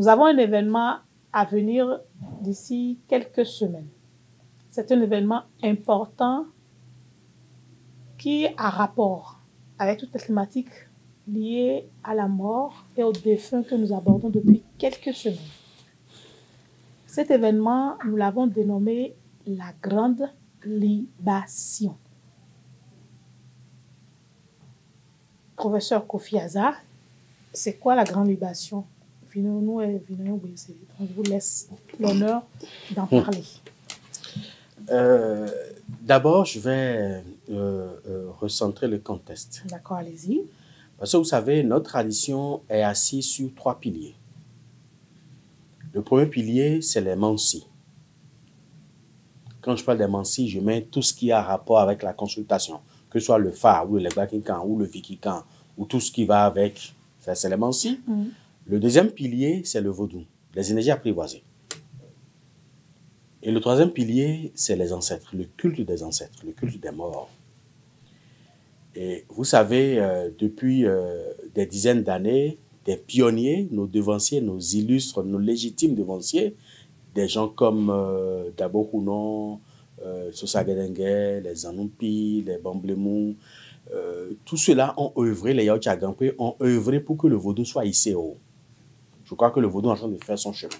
Nous avons un événement à venir d'ici quelques semaines. C'est un événement important qui a rapport avec toutes les thématiques liées à la mort et aux défunts que nous abordons depuis quelques semaines. Cet événement, nous l'avons dénommé la Grande Libation. Professeur Kofi Azar, c'est quoi la Grande Libation? Je vous laisse l'honneur d'en parler. D'abord, je vais recentrer le contexte. D'accord, allez-y. Parce que vous savez, notre tradition est assise sur 3 piliers. Le premier pilier, c'est les mansis. Quand je parle des mansis, je mets tout ce qui a rapport avec la consultation, que ce soit le Fa, ou le Gbakinkan, ou le Vikikan, ou tout ce qui va avec. Ça, c'est les mansis. Le deuxième pilier, c'est le vaudou, les énergies apprivoisées. Et le troisième pilier, c'est les ancêtres, le culte des ancêtres, le culte des morts. Et vous savez, depuis des dizaines d'années, des pionniers, nos devanciers, nos illustres, nos légitimes devanciers, des gens comme Dabo Kounon, Sosa Gedengue, les Anoupi, les Bamblemou, tous ceux-là ont œuvré, les Yao Tchagampé ont œuvré pour que le vaudou soit hissé haut. Je crois que le vaudou est en train de faire son chemin.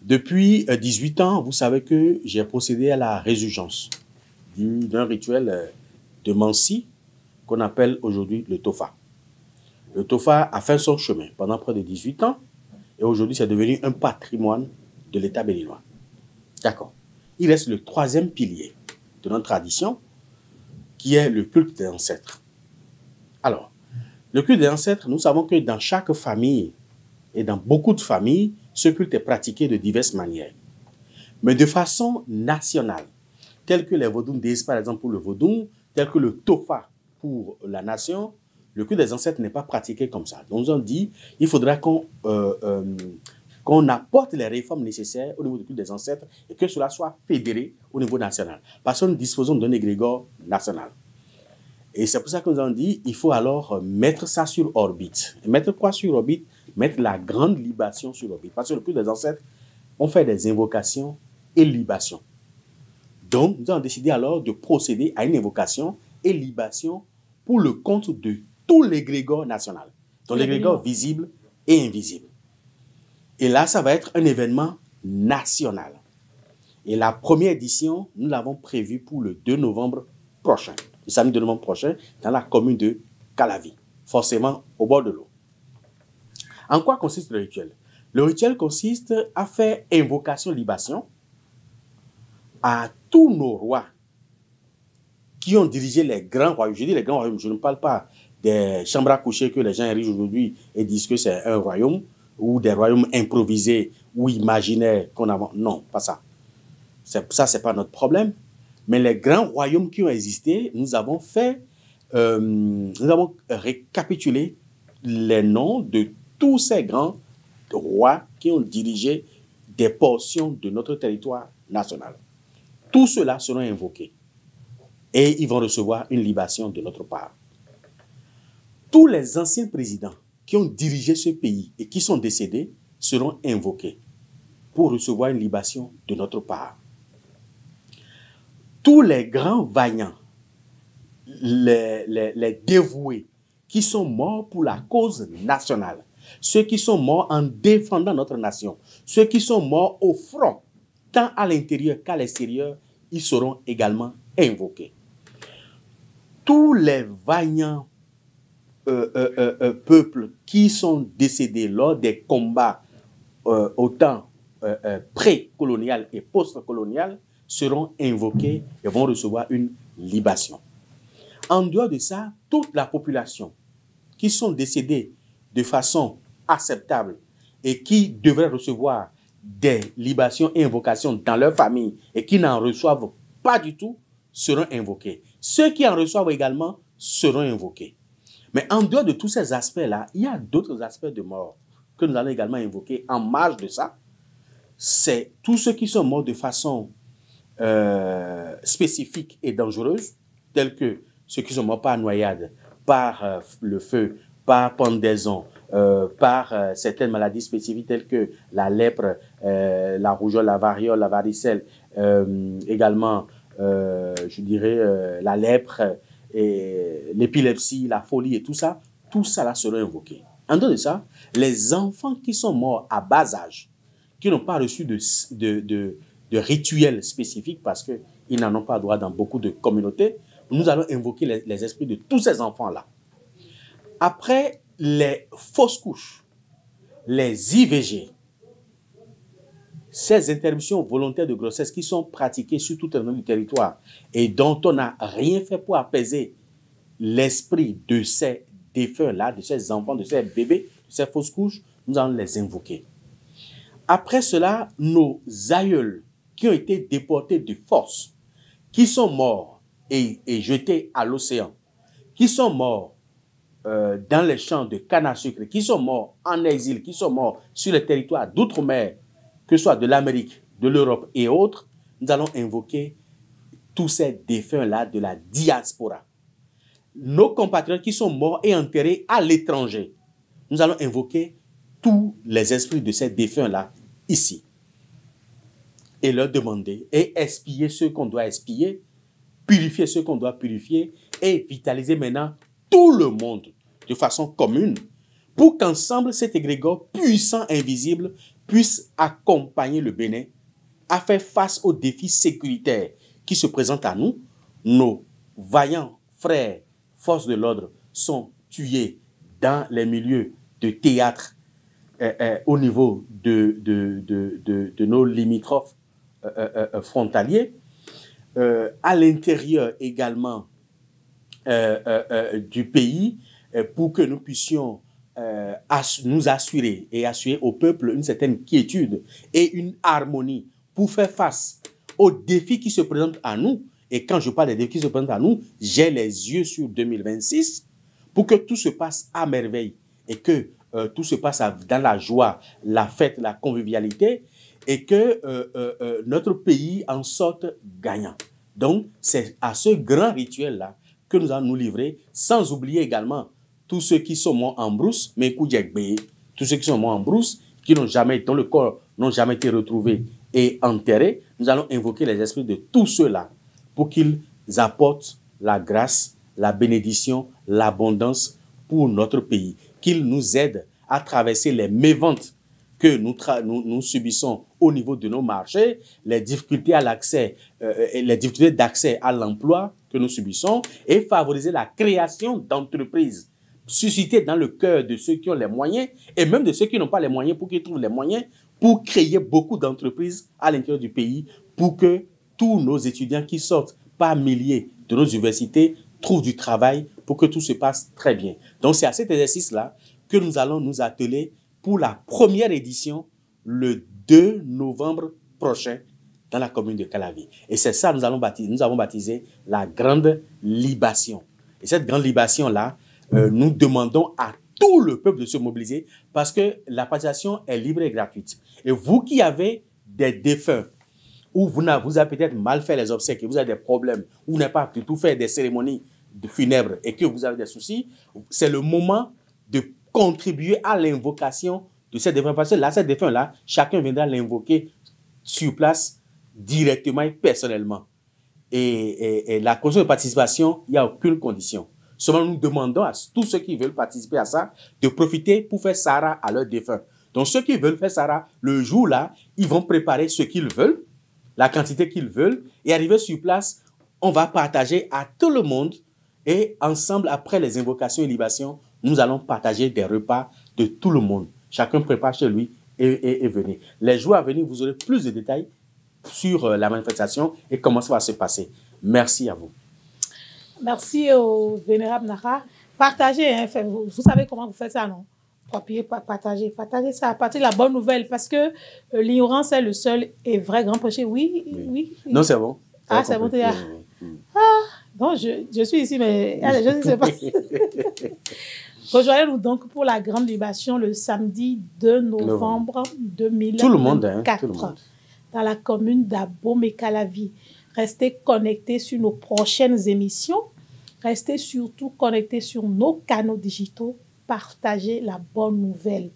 Depuis 18 ans, vous savez que j'ai procédé à la résurgence d'un rituel de Mansi qu'on appelle aujourd'hui le Tofa. Le Tofa a fait son chemin pendant près de 18 ans et aujourd'hui c'est devenu un patrimoine de l'État béninois. D'accord. Il reste le troisième pilier de notre tradition qui est le culte des ancêtres. Alors, le culte des ancêtres, nous savons que dans chaque famille et dans beaucoup de familles, ce culte est pratiqué de diverses manières. Mais de façon nationale, tel que les Vodouns disent par exemple pour le Vodou, tel que le Tofa pour la nation, le culte des ancêtres n'est pas pratiqué comme ça. Donc, on dit il faudra qu'on apporte les réformes nécessaires au niveau du culte des ancêtres et que cela soit fédéré au niveau national. Parce que nous disposons d'un égrégore national. Et c'est pour ça que nous avons dit il faut alors mettre ça sur orbite. Et mettre quoi sur orbite? Mettre la grande libation sur orbite. Parce que le culte des ancêtres, on fait des invocations et libations. Donc, nous avons décidé alors de procéder à une invocation et libation pour le compte de tout l'égrégore national. Donc, l'égrégore visible et invisible. Et là, ça va être un événement national. Et la première édition, nous l'avons prévue pour le 2 novembre prochain. Le samedi 2 novembre prochain, dans la commune de Calavi, forcément au bord de l'eau. En quoi consiste le rituel? Le rituel consiste à faire invocation-libation à tous nos rois qui ont dirigé les grands royaumes. Je dis les grands royaumes, je ne parle pas des chambres à coucher que les gens érigent aujourd'hui et disent que c'est un royaume ou des royaumes improvisés ou imaginaires qu'on a. Non, pas ça. Ça, ce n'est pas notre problème. Mais les grands royaumes qui ont existé, nous avons récapitulé les noms de tous ces grands rois qui ont dirigé des portions de notre territoire national. Tous ceux-là seront invoqués et ils vont recevoir une libation de notre part. Tous les anciens présidents qui ont dirigé ce pays et qui sont décédés seront invoqués pour recevoir une libation de notre part. Tous les grands vaillants, les dévoués qui sont morts pour la cause nationale, ceux qui sont morts en défendant notre nation, ceux qui sont morts au front, tant à l'intérieur qu'à l'extérieur, ils seront également invoqués. Tous les vaillants peuples qui sont décédés lors des combats au temps pré-colonial et post-colonial seront invoqués et vont recevoir une libation. En dehors de ça, toute la population qui sont décédés de façon acceptable et qui devraient recevoir des libations et invocations dans leur famille et qui n'en reçoivent pas du tout seront invoqués. Ceux qui en reçoivent également seront invoqués. Mais en dehors de tous ces aspects-là, il y a d'autres aspects de mort que nous allons également invoquer en marge de ça. C'est tous ceux qui sont morts de façon spécifique et dangereuse, tels que ceux qui sont morts par noyade, par le feu, par pendaison, par certaines maladies spécifiques telles que la lèpre, la rougeole, la variole, la varicelle, également, je dirais, la lèpre, l'épilepsie, la folie et tout ça là sera invoqué. En dehors de ça, les enfants qui sont morts à bas âge, qui n'ont pas reçu de rituels spécifiques parce qu'ils n'en ont pas droit dans beaucoup de communautés, nous allons invoquer les esprits de tous ces enfants-là. Après les fausses couches, les IVG, ces interruptions volontaires de grossesse qui sont pratiquées sur tout le long du territoire et dont on n'a rien fait pour apaiser l'esprit de ces défunts-là, de ces enfants, de ces bébés, de ces fausses couches, nous allons les invoquer. Après cela, nos aïeuls qui ont été déportés de force, qui sont morts et jetés à l'océan, qui sont morts dans les champs de canne à sucre, qui sont morts en exil, qui sont morts sur les territoires d'outre-mer, que ce soit de l'Amérique, de l'Europe et autres, nous allons invoquer tous ces défunts-là de la diaspora. Nos compatriotes qui sont morts et enterrés à l'étranger, nous allons invoquer tous les esprits de ces défunts-là ici et leur demander et expier ceux qu'on doit expier, purifier ceux qu'on doit purifier et vitaliser maintenant tout le monde de façon commune pour qu'ensemble cet égrégore puissant, invisible, puisse accompagner le Bénin à faire face aux défis sécuritaires qui se présentent à nous. Nos vaillants frères, forces de l'ordre, sont tués dans les milieux de théâtre au niveau de nos limitrophes frontaliers, à l'intérieur également du pays, pour que nous puissions nous assurer et assurer au peuple une certaine quiétude et une harmonie pour faire face aux défis qui se présentent à nous. Et quand je parle des défis qui se présentent à nous, j'ai les yeux sur 2026 pour que tout se passe à merveille et que tout se passe dans la joie, la fête, la convivialité et que notre pays en sorte gagnant. Donc, c'est à ce grand rituel-là que nous allons nous livrer, sans oublier également tous ceux qui sont morts en brousse, mais tous ceux qui sont morts en brousse, dont le corps n'ont jamais été retrouvés et enterrés. Nous allons invoquer les esprits de tous ceux-là pour qu'ils apportent la grâce, la bénédiction, l'abondance pour notre pays, qu'ils nous aident à traverser les méventes que nous subissons au niveau de nos marchés, les difficultés à l'accès, les difficultés d'accès à l'emploi que nous subissons et favoriser la création d'entreprises, susciter dans le cœur de ceux qui ont les moyens et même de ceux qui n'ont pas les moyens pour qu'ils trouvent les moyens pour créer beaucoup d'entreprises à l'intérieur du pays pour que tous nos étudiants qui sortent par milliers de nos universités trouvent du travail pour que tout se passe très bien. Donc, c'est à cet exercice-là que nous allons nous atteler pour la première édition le 2 novembre prochain dans la commune de Calavi. Et c'est ça que nous avons baptisé la grande libation. Et cette grande libation-là, nous demandons à tout le peuple de se mobiliser parce que la participation est libre et gratuite. Et vous qui avez des défunts, ou vous avez peut-être mal fait les obsèques et vous avez des problèmes, ou vous n'avez pas pu tout faire des cérémonies funèbres et que vous avez des soucis, c'est le moment de contribuer à l'invocation de ces défunts. Parce que là, ces défunts-là, chacun viendra l'invoquer sur place directement et personnellement. Et la condition de participation, il n'y a aucune condition. Seulement, nous demandons à tous ceux qui veulent participer à ça de profiter pour faire Sahara à leurs défunts. Donc, ceux qui veulent faire Sahara, le jour-là, ils vont préparer ce qu'ils veulent, la quantité qu'ils veulent, et arriver sur place, on va partager à tout le monde. Et ensemble, après les invocations et libations, nous allons partager des repas de tout le monde. Chacun prépare chez lui et venez. Les jours à venir, vous aurez plus de détails sur la manifestation et comment ça va se passer. Merci à vous. Merci au vénérable Nara. Partagez, hein, vous savez comment vous faites ça, non? Partagez ça à partir de la bonne nouvelle, parce que l'ignorance est le seul et vrai grand péché. Oui. Non, c'est bon. Ah, c'est bon. Non, je suis ici, mais je ne sais pas. Rejoignez-nous donc pour la grande libation le samedi 2 novembre 2024. Tout le monde, hein, tout le monde. Dans la commune d'Abomey-Calavi. Restez connectés sur nos prochaines émissions. Restez surtout connectés sur nos canaux digitaux partager la bonne nouvelle.